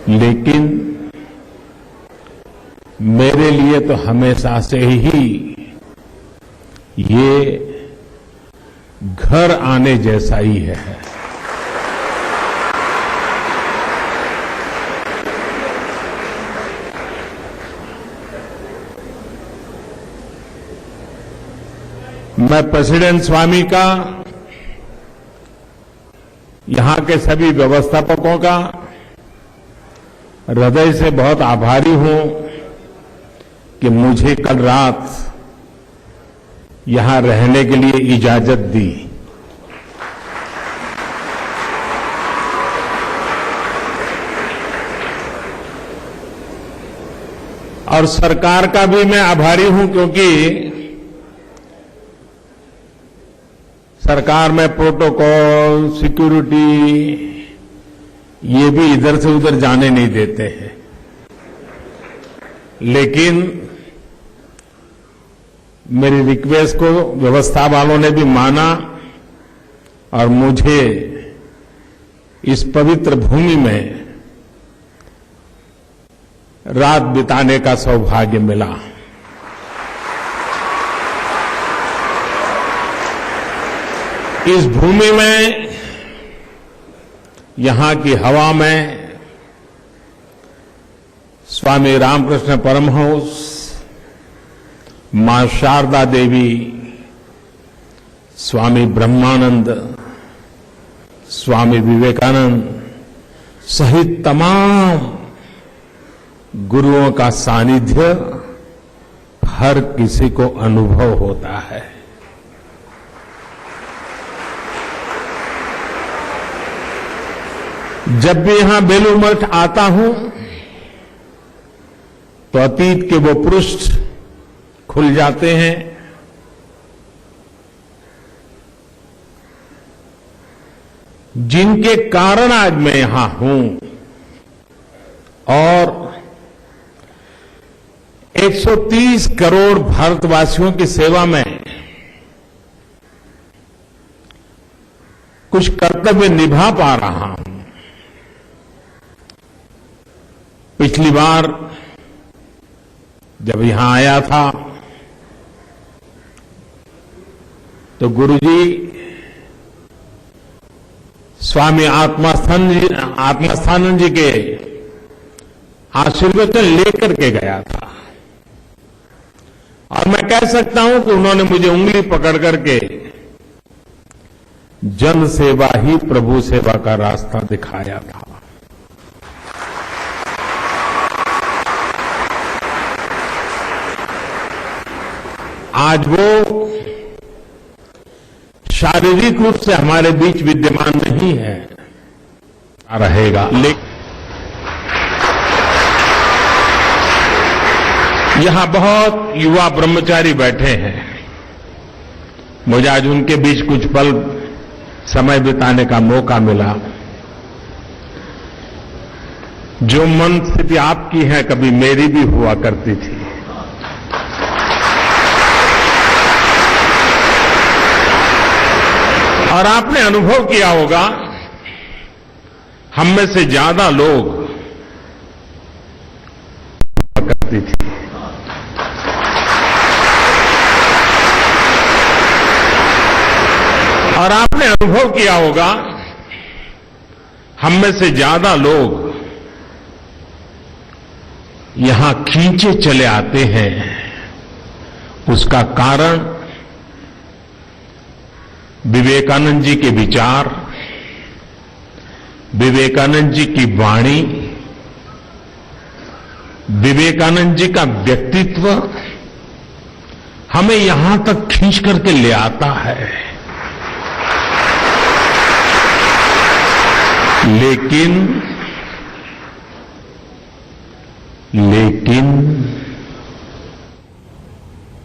लेकिन मेरे लिए तो हमेशा से ही ये घर आने जैसा ही है। मैं प्रेसिडेंट स्वामी का, यहां के सभी व्यवस्थापकों का हृदय से बहुत आभारी हूं कि मुझे कल रात यहां रहने के लिए इजाजत दी। और सरकार का भी मैं आभारी हूं, क्योंकि सरकार में प्रोटोकॉल, सिक्योरिटी ये भी इधर से उधर जाने नहीं देते हैं। लेकिन मेरी रिक्वेस्ट को व्यवस्था वालों ने भी माना और मुझे इस पवित्र भूमि में रात बिताने का सौभाग्य मिला। इस भूमि में, यहां की हवा में स्वामी रामकृष्ण परमहंस, मां शारदा देवी, स्वामी ब्रह्मानंद, स्वामी विवेकानंद सहित तमाम गुरुओं का सानिध्य हर किसी को अनुभव होता है। जब भी यहां बेलूर मठ आता हूं तो अतीत के वो पृष्ठ खुल जाते हैं। जिनके कारण आज मैं यहां हूं और 130 करोड़ भारतवासियों की सेवा में कुछ कर्तव्य निभा पा रहा हूं। पिछली बार जब यहां आया था तो गुरुजी स्वामी आत्मास्थानंद जी के आशीर्वचन लेकर के गया था। और मैं कह सकता हूं कि उन्होंने मुझे उंगली पकड़ करके जन सेवा ही प्रभु सेवा का रास्ता दिखाया था। आज वो शारीरिक रूप से हमारे बीच विद्यमान नहीं है, रहेगा, लेकिन यहां बहुत युवा ब्रह्मचारी बैठे हैं। मुझे आज उनके बीच कुछ पल समय बिताने का मौका मिला। जो मन स्थिति आपकी है कभी मेरी भी हुआ करती थी। और आपने अनुभव किया होगा, हम में से ज्यादा लोग करती थी। और आपने अनुभव किया होगा, हम में से ज्यादा लोग यहां खींचे चले आते हैं। उसका कारण विवेकानंद जी के विचार, विवेकानंद जी की वाणी, विवेकानंद जी का व्यक्तित्व हमें यहां तक खींच करके ले आता है। लेकिन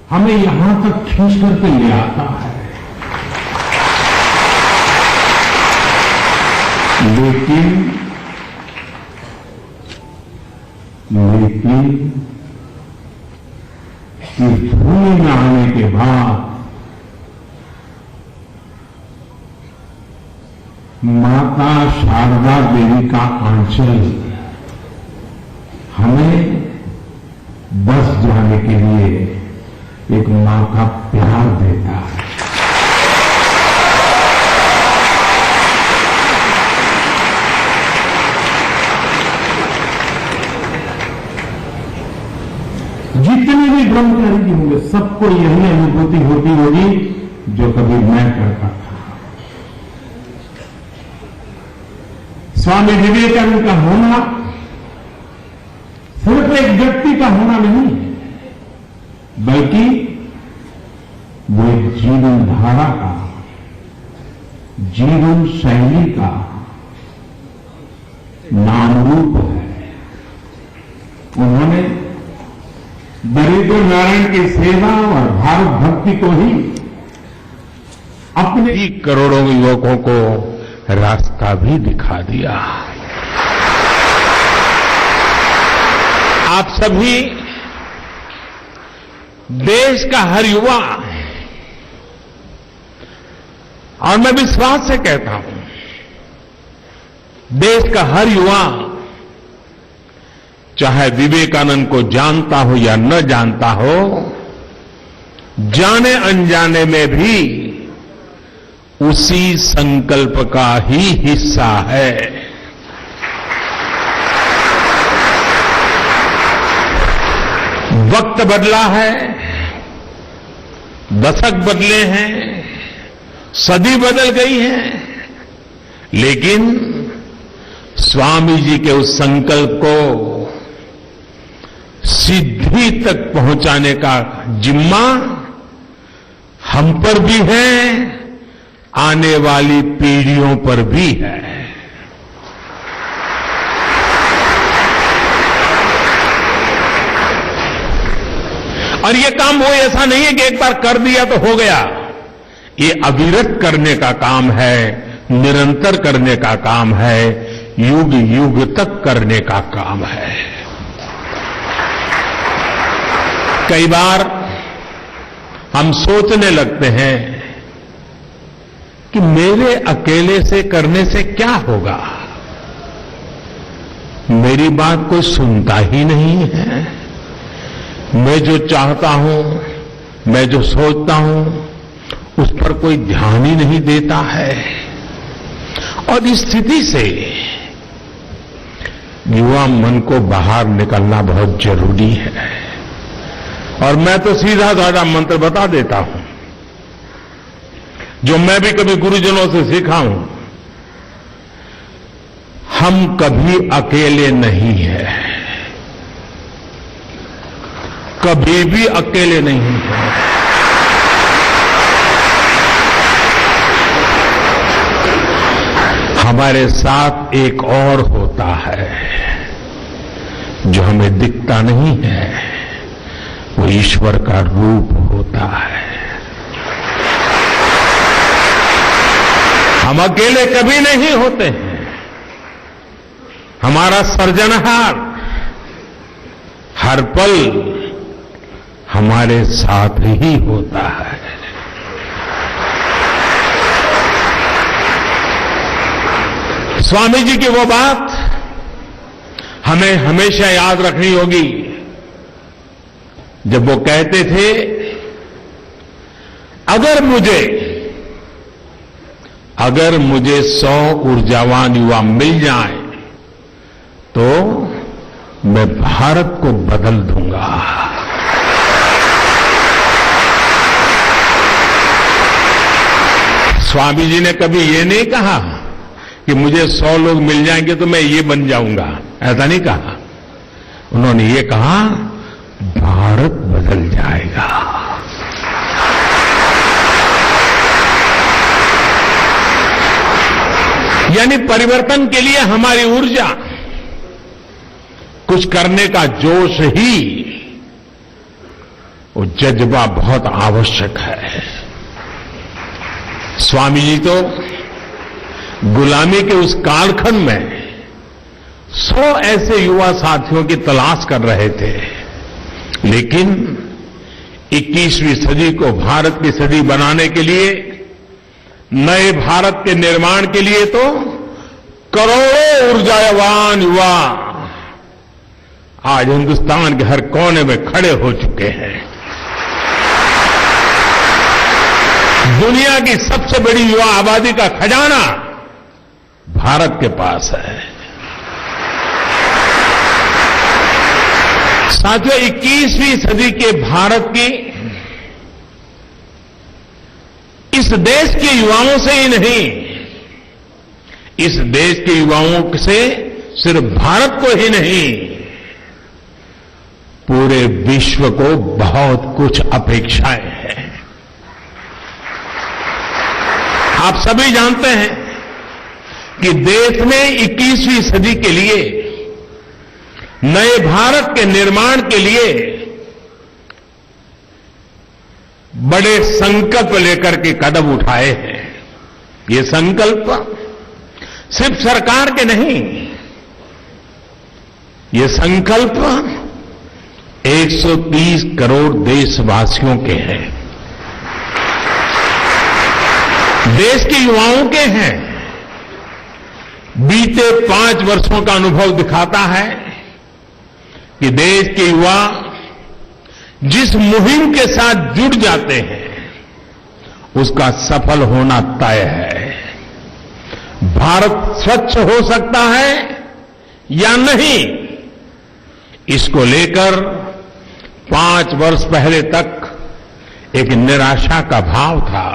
हमें यहां तक खींच करके ले आता है। लेकिन इस भूमि में आने के बाद माता शारदा देवी का आंचल हमें बस जाने के लिए एक मां का प्यार देता है। जितने भी ब्रह्मचारी जी होंगे सबको यही अनुभूति होती होगी जो कभी मैं करता था। स्वामी विवेकानंद का होना सिर्फ एक व्यक्ति का होना नहीं है, बल्कि वो एक जीवन धारा का, जीवन शैली का नाम रूप है। उन्होंने दरिद्र नारायण की सेवा और भारत भक्ति को ही अपने ही करोड़ों युवकों को रास्ता भी दिखा दिया। आप सभी, देश का हर युवा, और मैं विश्वास से कहता हूं, देश का हर युवा चाहे विवेकानंद को जानता हो या न जानता हो, जाने अनजाने में भी उसी संकल्प का ही हिस्सा है। वक्त बदला है, दशक बदले हैं, सदी बदल गई है, लेकिन स्वामी जी के उस संकल्प को सिद्धि तक पहुंचाने का जिम्मा हम पर भी है, आने वाली पीढ़ियों पर भी है। और ये काम वो ऐसा नहीं है कि एक बार कर दिया तो हो गया। ये अविरत करने का काम है, निरंतर करने का काम है, युग युग तक करने का काम है। कई बार हम सोचने लगते हैं कि मेरे अकेले से करने से क्या होगा, मेरी बात कोई सुनता ही नहीं है, मैं जो चाहता हूं, मैं जो सोचता हूं, उस पर कोई ध्यान ही नहीं देता है। और इस स्थिति से युवा मन को बाहर निकलना बहुत जरूरी है। और मैं तो सीधा साधा मंत्र बता देता हूं, जो मैं भी कभी गुरुजनों से सीखा हूं, हम कभी अकेले नहीं हैं, कभी भी अकेले नहीं हैं। हमारे साथ एक और होता है जो हमें दिखता नहीं है, वो ईश्वर का रूप होता है। हम अकेले कभी नहीं होते हैं। हमारा सर्जनहार हर पल हमारे साथ ही होता है। स्वामी जी की वो बात हमें हमेशा याद रखनी होगी, जब वो कहते थे, अगर मुझे 100 ऊर्जावान युवा मिल जाए तो मैं भारत को बदल दूंगा। स्वामी जी ने कभी ये नहीं कहा कि मुझे 100 लोग मिल जाएंगे तो मैं ये बन जाऊंगा, ऐसा नहीं कहा। उन्होंने ये कहा, भारत बदल जाएगा। यानी परिवर्तन के लिए हमारी ऊर्जा, कुछ करने का जोश ही, वो जज्बा बहुत आवश्यक है। स्वामी जी तो गुलामी के उस कालखंड में 100 ऐसे युवा साथियों की तलाश कर रहे थे, लेकिन 21वीं सदी को भारत की सदी बनाने के लिए, नए भारत के निर्माण के लिए तो करोड़ों ऊर्जावान युवा आज हिंदुस्तान के हर कोने में खड़े हो चुके हैं। दुनिया की सबसे बड़ी युवा आबादी का खजाना भारत के पास है। साथियों, 21वीं सदी के भारत की इस देश के युवाओं से ही नहीं, इस देश के युवाओं से सिर्फ भारत को ही नहीं, पूरे विश्व को बहुत कुछ अपेक्षाएं हैं। आप सभी जानते हैं कि देश में 21वीं सदी के लिए, नए भारत के निर्माण के लिए बड़े संकल्प लेकर के कदम उठाए हैं। ये संकल्प सिर्फ सरकार के नहीं, ये संकल्प 130 करोड़ देशवासियों के हैं, देश के युवाओं के हैं। बीते 5 वर्षों का अनुभव दिखाता है कि देश के युवा जिस मुहिम के साथ जुड़ जाते हैं, उसका सफल होना तय है। भारत स्वच्छ हो सकता है या नहीं, इसको लेकर 5 वर्ष पहले तक एक निराशा का भाव था,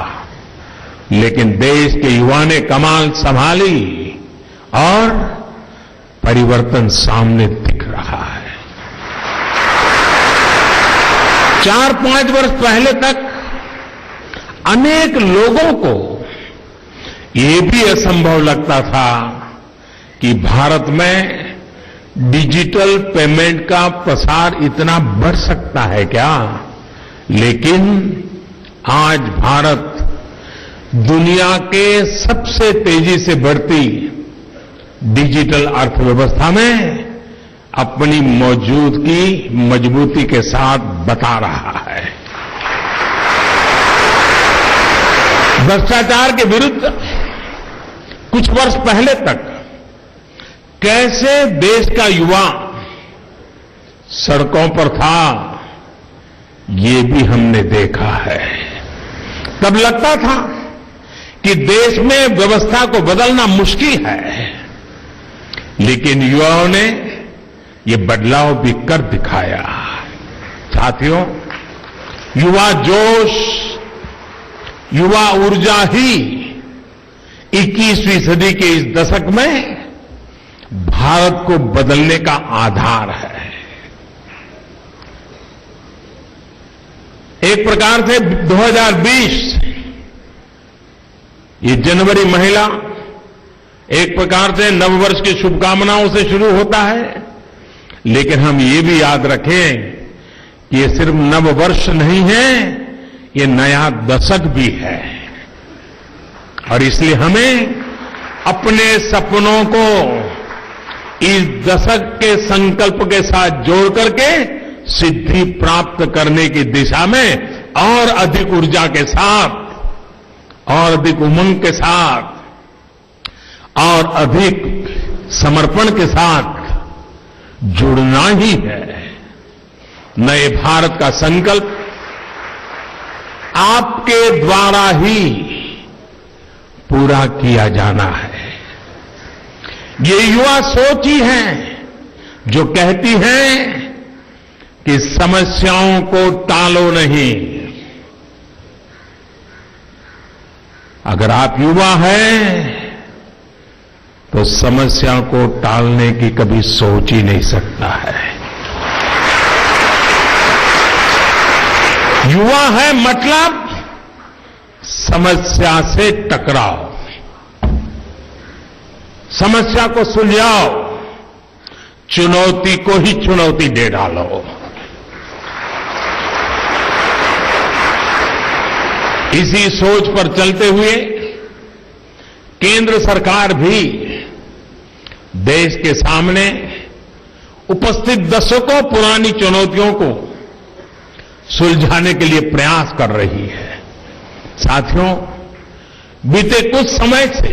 लेकिन देश के युवा ने कमान संभाली और परिवर्तन सामने दिख रहा है। 4-5 वर्ष पहले तक अनेक लोगों को ये भी असंभव लगता था कि भारत में डिजिटल पेमेंट का प्रसार इतना बढ़ सकता है क्या। लेकिन आज भारत दुनिया के सबसे तेजी से बढ़ती डिजिटल अर्थव्यवस्था में अपनी मौजूदगी मजबूती के साथ बता रहा है। भ्रष्टाचार के विरुद्ध कुछ वर्ष पहले तक कैसे देश का युवा सड़कों पर था, ये भी हमने देखा है। तब लगता था कि देश में व्यवस्था को बदलना मुश्किल है, लेकिन युवाओं ने ये बदलाव भी कर दिखाया। साथियों, युवा जोश, युवा ऊर्जा ही 21वीं सदी के इस दशक में भारत को बदलने का आधार है। एक प्रकार से 2020 ये जनवरी महिला एक प्रकार से नववर्ष की शुभकामनाओं से शुरू होता है, लेकिन हम ये भी याद रखें कि ये सिर्फ नववर्ष नहीं है, ये नया दशक भी है। और इसलिए हमें अपने सपनों को इस दशक के संकल्प के साथ जोड़ करके सिद्धि प्राप्त करने की दिशा में और अधिक ऊर्जा के साथ, और अधिक उमंग के साथ, और अधिक समर्पण के साथ जुड़ना ही है। नए भारत का संकल्प आपके द्वारा ही पूरा किया जाना है। ये युवा सोच ही है जो कहती है कि समस्याओं को टालो नहीं। अगर आप युवा हैं तो समस्या को टालने की कभी सोच ही नहीं सकता है। युवा है मतलब समस्या से टकराओ, समस्या को सुलझाओ, चुनौती को ही चुनौती दे डालो। इसी सोच पर चलते हुए केंद्र सरकार भी देश के सामने उपस्थित दशकों पुरानी चुनौतियों को सुलझाने के लिए प्रयास कर रही है। साथियों, बीते कुछ समय से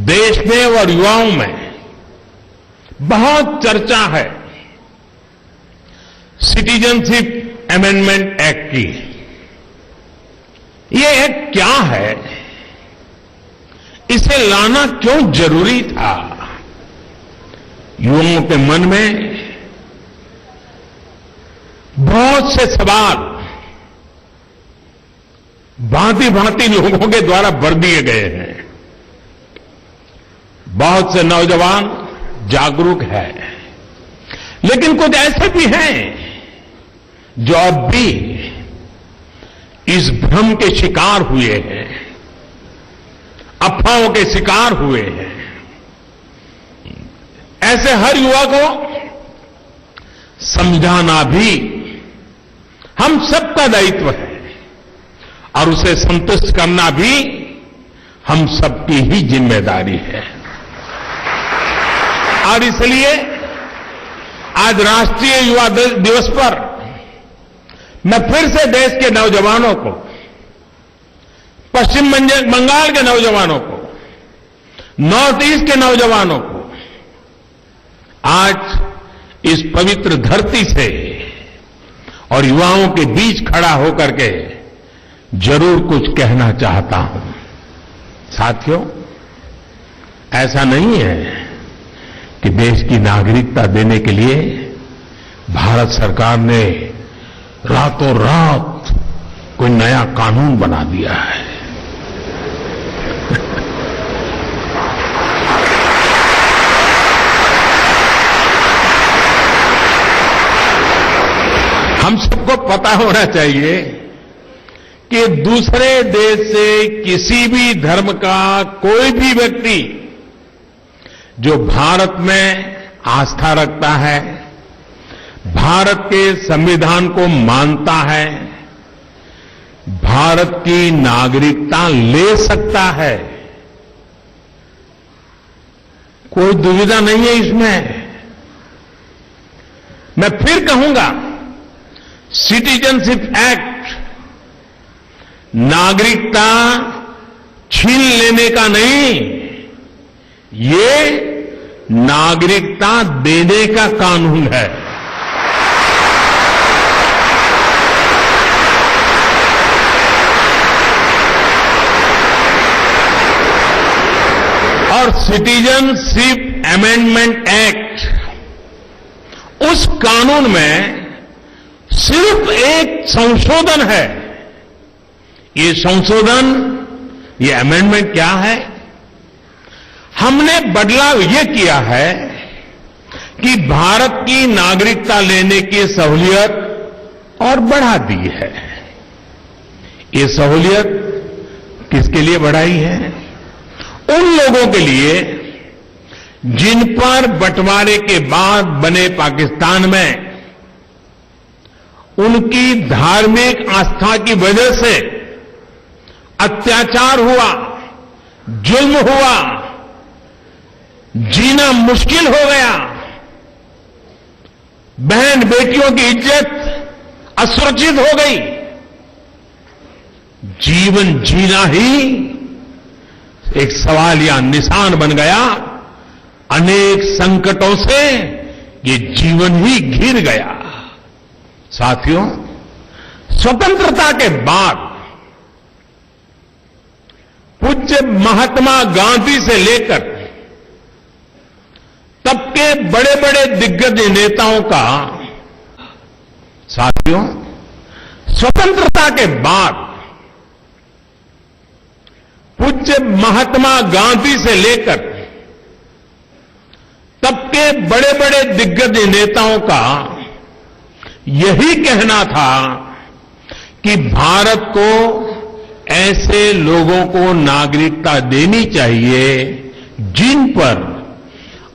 देश में और युवाओं में बहुत चर्चा है सिटीजनशिप अमेंडमेंट एक्ट की। ये एक्ट क्या है, इसे लाना क्यों जरूरी था? युवाओं के मन में बहुत से सवाल भांति भांति लोगों के द्वारा भर दिए गए हैं। बहुत से नौजवान जागरूक है, लेकिन कुछ ऐसे भी हैं जो अब भी इस भ्रम के शिकार हुए हैं, अफवाहों के शिकार हुए हैं। ऐसे हर युवा को समझाना भी हम सबका दायित्व है और उसे संतुष्ट करना भी हम सबकी ही जिम्मेदारी है। और इसलिए आज राष्ट्रीय युवा दिवस पर मैं फिर से देश के नौजवानों को, पश्चिम बंगाल के नौजवानों को, नॉर्थ ईस्ट के नौजवानों को आज इस पवित्र धरती से और युवाओं के बीच खड़ा होकर के जरूर कुछ कहना चाहता हूं। साथियों, ऐसा नहीं है कि देश की नागरिकता देने के लिए भारत सरकार ने रातों रात कोई नया कानून बना दिया है। हम सबको पता होना चाहिए कि दूसरे देश से किसी भी धर्म का कोई भी व्यक्ति जो भारत में आस्था रखता है, भारत के संविधान को मानता है, भारत की नागरिकता ले सकता है। कोई दुविधा नहीं है इसमें। मैं फिर कहूंगा, सिटीजनशिप एक्ट नागरिकता छीन लेने का नहीं, ये नागरिकता देने का कानून है। और सिटीजनशिप अमेंडमेंट एक्ट, उस कानून में सिर्फ एक संशोधन है। ये संशोधन, ये अमेंडमेंट क्या है? हमने बदलाव ये किया है कि भारत की नागरिकता लेने की सहूलियत और बढ़ा दी है। ये सहूलियत किसके लिए बढ़ाई है? उन लोगों के लिए जिन पर बंटवारे के बाद बने पाकिस्तान में उनकी धार्मिक आस्था की वजह से अत्याचार हुआ, जुल्म हुआ, जीना मुश्किल हो गया, बहन बेटियों की इज्जत असुरक्षित हो गई, जीवन जीना ही एक सवाल या निशान बन गया। अनेक संकटों से ये जीवन ही घिर गया। साथियों, स्वतंत्रता के बाद पूज्य महात्मा गांधी से लेकर तब के बड़े बड़े दिग्गज नेताओं का, साथियों, स्वतंत्रता के बाद पूज्य महात्मा गांधी से लेकर तब के बड़े बड़े दिग्गज नेताओं का यही कहना था कि भारत को ऐसे लोगों को नागरिकता देनी चाहिए जिन पर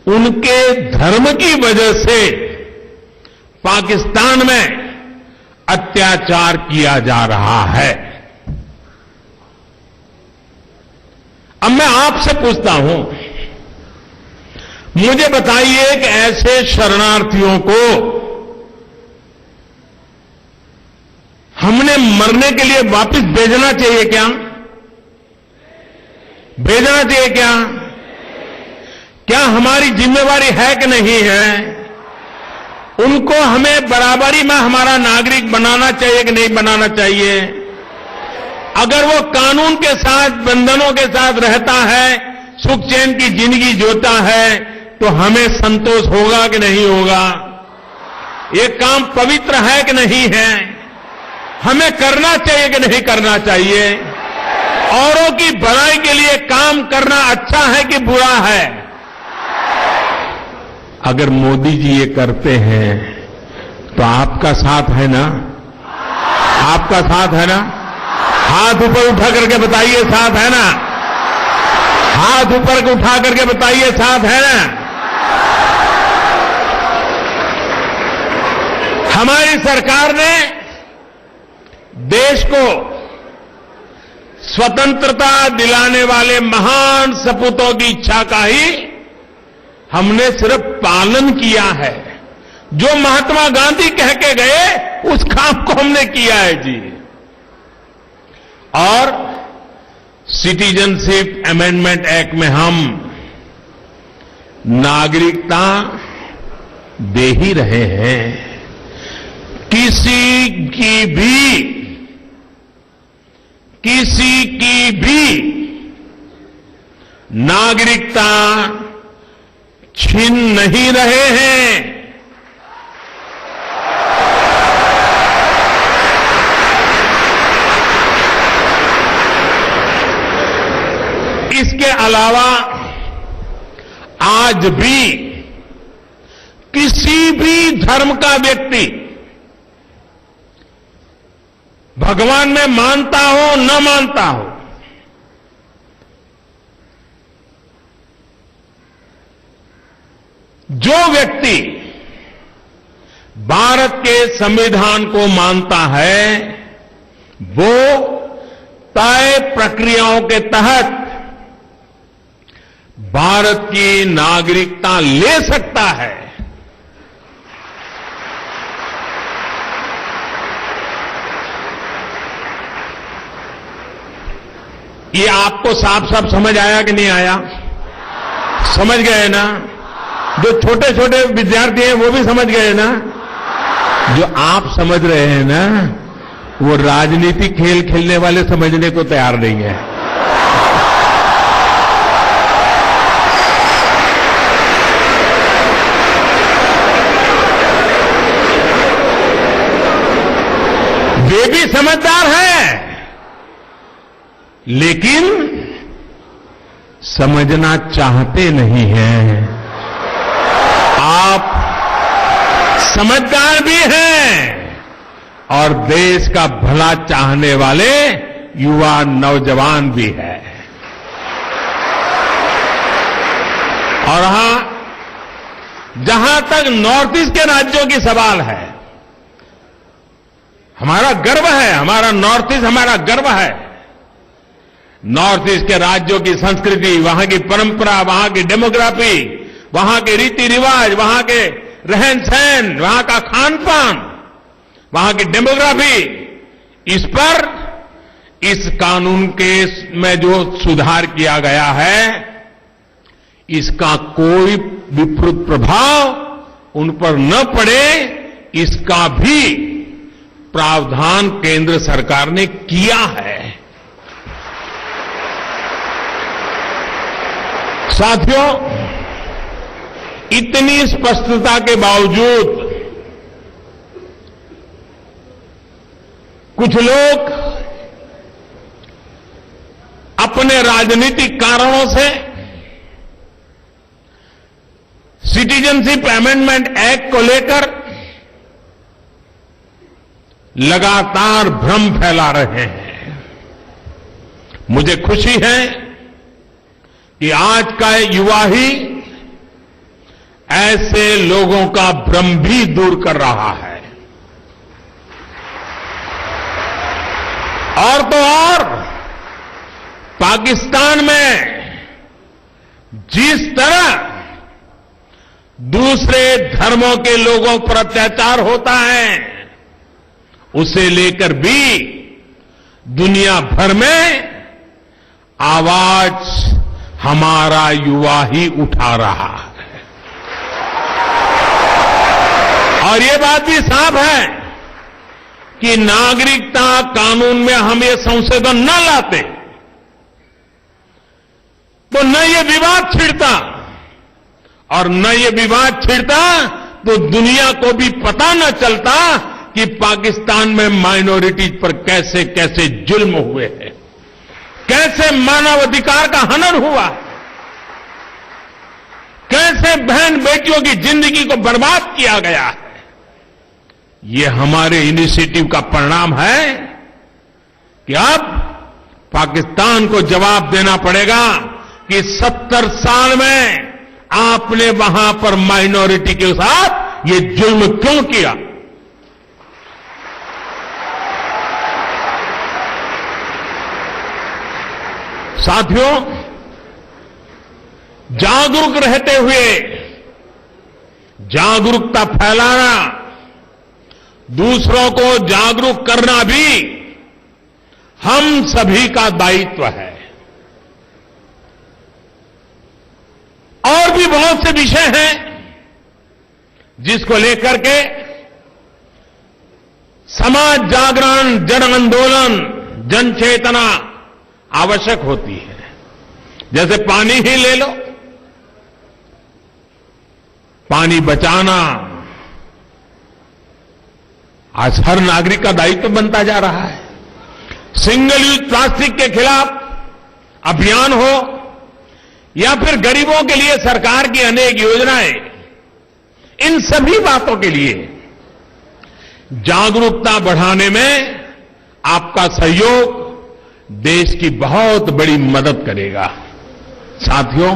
उनके धर्म की वजह से पाकिस्तान में अत्याचार किया जा रहा है। अब मैं आपसे पूछता हूं, मुझे बताइए कि ऐसे शरणार्थियों को हमने मरने के लिए वापस भेजना चाहिए क्या? भेजना चाहिए क्या? क्या हमारी जिम्मेवारी है कि नहीं है? उन उनको हमें बराबरी में हमारा नागरिक बनाना चाहिए कि नहीं बनाना चाहिए? अगर वो कानून के साथ, बंधनों के साथ रहता है, सुख चैन की जिंदगी जीता है, तो हमें संतोष होगा कि नहीं होगा? ये काम पवित्र है कि नहीं है? हमें करना चाहिए कि नहीं करना चाहिए? औरों की भलाई के लिए काम करना अच्छा है कि बुरा है? अगर मोदी जी ये करते हैं तो आपका साथ है ना? आपका साथ है ना? हाथ ऊपर उठा करके बताइए, साथ है ना? हाथ ऊपर उठा करके बताइए, साथ है ना? हमारी सरकार ने देश को स्वतंत्रता दिलाने वाले महान सपूतों की इच्छा का ही हमने सिर्फ पालन किया है। जो महात्मा गांधी कह के गए उस काम को हमने किया है जी। और सिटीजनशिप अमेंडमेंट एक्ट में हम नागरिकता दे ही रहे हैं। किसी की भी नागरिकता छीन नहीं रहे हैं। इसके अलावा आज भी किसी भी धर्म का व्यक्ति भगवान में मानता हो न मानता हो, जो व्यक्ति भारत के संविधान को मानता है वो तय प्रक्रियाओं के तहत भारत की नागरिकता ले सकता है। ये आपको साफ साफ समझ आया कि नहीं आया? समझ गए ना? जो छोटे छोटे विद्यार्थी हैं वो भी समझ गए ना? जो आप समझ रहे हैं ना, वो राजनीतिक खेल खेलने वाले समझने को तैयार नहीं है। वे भी समझदार हैं, लेकिन समझना चाहते नहीं हैं। आप समझदार भी हैं और देश का भला चाहने वाले युवा नौजवान भी हैं। और जहां तक नॉर्थ ईस्ट के राज्यों की सवाल है, हमारा गर्व है, हमारा नॉर्थ ईस्ट हमारा गर्व है। नॉर्थ ईस्ट के राज्यों की संस्कृति, वहां की परंपरा, वहां की डेमोग्राफी, वहां के रीति रिवाज, वहां के रहन सहन, वहां का खान पान, वहां की डेमोग्राफी, इस पर इस कानून के में जो सुधार किया गया है, इसका कोई विपरीत प्रभाव उन पर न पड़े, इसका भी प्रावधान केंद्र सरकार ने किया है। साथियों, इतनी स्पष्टता के बावजूद कुछ लोग अपने राजनीतिक कारणों से सिटीजनशिप अमेंडमेंट एक्ट को लेकर लगातार भ्रम फैला रहे हैं। मुझे खुशी है कि आज का युवा ही ऐसे लोगों का भ्रम भी दूर कर रहा है। और तो और पाकिस्तान में जिस तरह दूसरे धर्मों के लोगों पर अत्याचार होता है, उसे लेकर भी दुनिया भर में आवाज हमारा युवा ही उठा रहा है। और ये बात भी साफ है कि नागरिकता कानून में हम ये संशोधन न लाते तो न ये विवाद छिड़ता, और न ये विवाद छिड़ता तो दुनिया को भी पता न चलता कि पाकिस्तान में माइनॉरिटीज पर कैसे कैसे जुल्म हुए हैं, कैसे मानवाधिकार का हनन हुआ, कैसे बहन बेटियों की जिंदगी को बर्बाद किया गया है। ये हमारे इनिशिएटिव का परिणाम है कि अब पाकिस्तान को जवाब देना पड़ेगा कि 70 साल में आपने वहां पर माइनॉरिटी के साथ ये जुल्म क्यों किया। साथियों, जागरूक रहते हुए जागरूकता फैलाना, दूसरों को जागरूक करना भी हम सभी का दायित्व है। और भी बहुत से विषय हैं जिसको लेकर के समाज जागरण, जन आंदोलन, जन चेतना आवश्यक होती है। जैसे पानी ही ले लो, पानी बचाना आज हर नागरिक का दायित्व बनता जा रहा है। सिंगल यूज प्लास्टिक के खिलाफ अभियान हो या फिर गरीबों के लिए सरकार की अनेक योजनाएं, इन सभी बातों के लिए जागरूकता बढ़ाने में आपका सहयोग देश की बहुत बड़ी मदद करेगा। साथियों,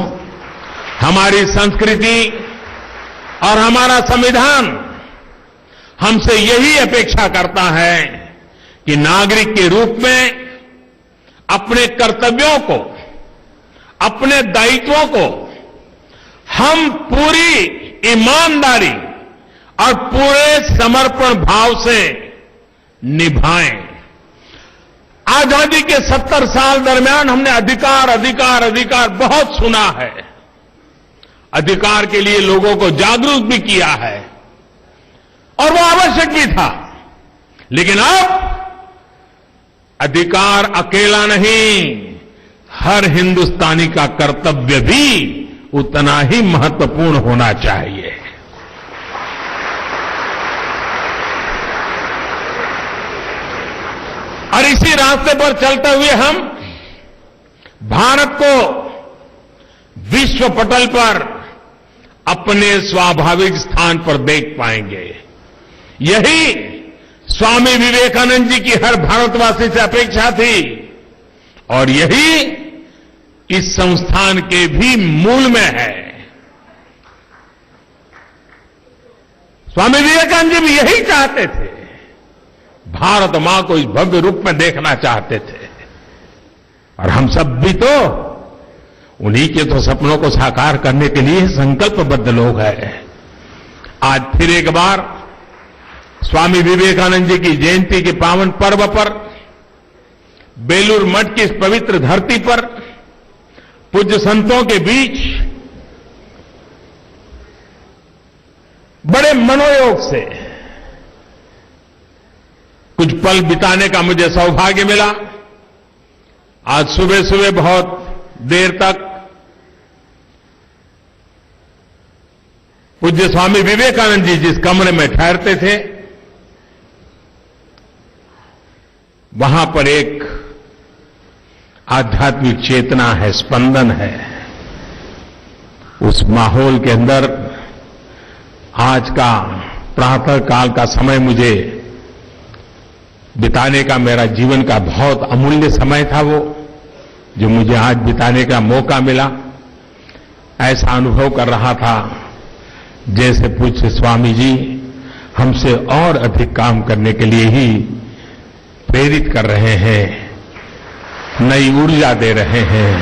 हमारी संस्कृति और हमारा संविधान हमसे यही अपेक्षा करता है कि नागरिक के रूप में अपने कर्तव्यों को, अपने दायित्वों को हम पूरी ईमानदारी और पूरे समर्पण भाव से निभाएं। आजादी के 70 साल दरमियान हमने अधिकार अधिकार अधिकार बहुत सुना है, अधिकार के लिए लोगों को जागरूक भी किया है और वो आवश्यक भी था। लेकिन अब अधिकार अकेला नहीं, हर हिंदुस्तानी का कर्तव्य भी उतना ही महत्वपूर्ण होना चाहिए। और इसी रास्ते पर चलते हुए हम भारत को विश्व पटल पर अपने स्वाभाविक स्थान पर देख पाएंगे। यही स्वामी विवेकानंद जी की हर भारतवासी से अपेक्षा थी और यही इस संस्थान के भी मूल में है। स्वामी विवेकानंद जी भी यही चाहते थे, भारत मां को इस भव्य रूप में देखना चाहते थे। और हम सब भी तो उन्हीं के तो सपनों को साकार करने के लिए संकल्पबद्ध लोग हैं। आज फिर एक बार स्वामी विवेकानंद जी की जयंती के पावन पर्व पर बेलूर मठ की इस पवित्र धरती पर पूज्य संतों के बीच बड़े मनोयोग से कुछ पल बिताने का मुझे सौभाग्य मिला। आज सुबह सुबह बहुत देर तक पूज्य स्वामी विवेकानंद जी जिस कमरे में ठहरते थे, वहां पर एक आध्यात्मिक चेतना है, स्पंदन है। उस माहौल के अंदर आज का प्रातः काल का समय मुझे बिताने का, मेरा जीवन का बहुत अमूल्य समय था वो, जो मुझे आज बिताने का मौका मिला। ऐसा अनुभव कर रहा था जैसे पूज्य स्वामी जी हमसे और अधिक काम करने के लिए ही प्रेरित कर रहे हैं, नई ऊर्जा दे रहे हैं,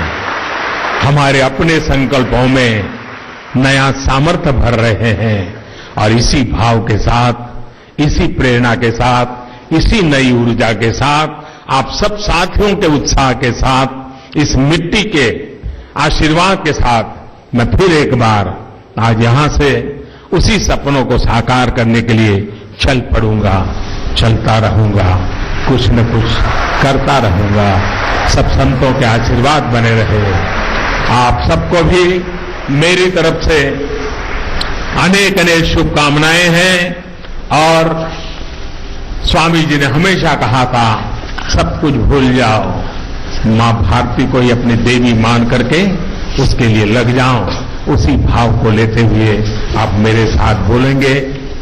हमारे अपने संकल्पों में नया सामर्थ्य भर रहे हैं। और इसी भाव के साथ, इसी प्रेरणा के साथ, इसी नई ऊर्जा के साथ, आप सब साथियों के उत्साह के साथ, इस मिट्टी के आशीर्वाद के साथ मैं फिर एक बार आज यहां से उसी सपनों को साकार करने के लिए चल पड़ूंगा, चलता रहूंगा, कुछ न कुछ करता रहूंगा। सब संतों के आशीर्वाद बने रहे। आप सबको भी मेरी तरफ से अनेक अनेक शुभकामनाएं हैं। और स्वामी जी ने हमेशा कहा था, सब कुछ भूल जाओ, मां भारती को ही अपनी देवी मान करके उसके लिए लग जाओ। उसी भाव को लेते हुए आप मेरे साथ बोलेंगे,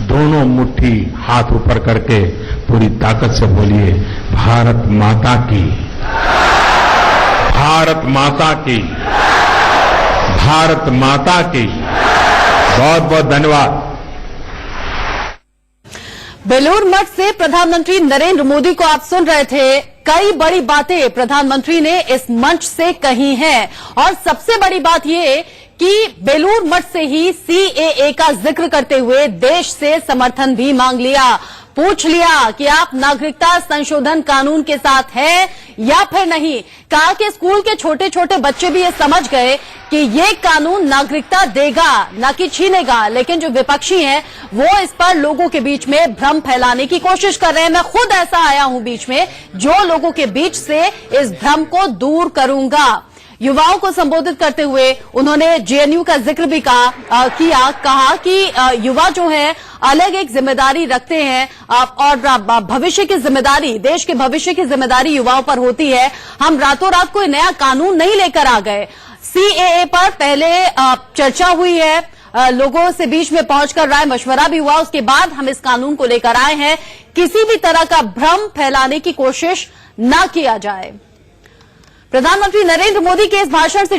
दोनों मुट्ठी हाथ ऊपर करके पूरी ताकत से बोलिए, भारत माता की, भारत माता की, भारत माता की। बहुत बहुत धन्यवाद। बेलूर मठ से प्रधानमंत्री नरेंद्र मोदी को आप सुन रहे थे। कई बड़ी बातें प्रधानमंत्री ने इस मंच से कही हैं और सबसे बड़ी बात ये कि बेलूर मठ से ही सीएए का जिक्र करते हुए देश से समर्थन भी मांग लिया। पूछ लिया कि आप नागरिकता संशोधन कानून के साथ हैं या फिर नहीं। कहा कि स्कूल के छोटे छोटे बच्चे भी ये समझ गए कि ये कानून नागरिकता देगा, ना कि छीनेगा। लेकिन जो विपक्षी हैं वो इस पर लोगों के बीच में भ्रम फैलाने की कोशिश कर रहे हैं। मैं खुद ऐसा आया हूं बीच में, जो लोगों के बीच से इस भ्रम को दूर करूंगा। युवाओं को संबोधित करते हुए उन्होंने जेएनयू का जिक्र भी कहा कि युवा जो है अलग एक जिम्मेदारी रखते हैं और भविष्य की जिम्मेदारी, देश के भविष्य की जिम्मेदारी युवाओं पर होती है। हम रातों रात कोई नया कानून नहीं लेकर आ गए। सीएए पर पहले चर्चा हुई है, लोगों से बीच में पहुंचकर राय मशवरा भी हुआ, उसके बाद हम इस कानून को लेकर आए हैं। किसी भी तरह का भ्रम फैलाने की कोशिश न किया जाए। प्रधानमंत्री नरेंद्र मोदी के इस भाषण से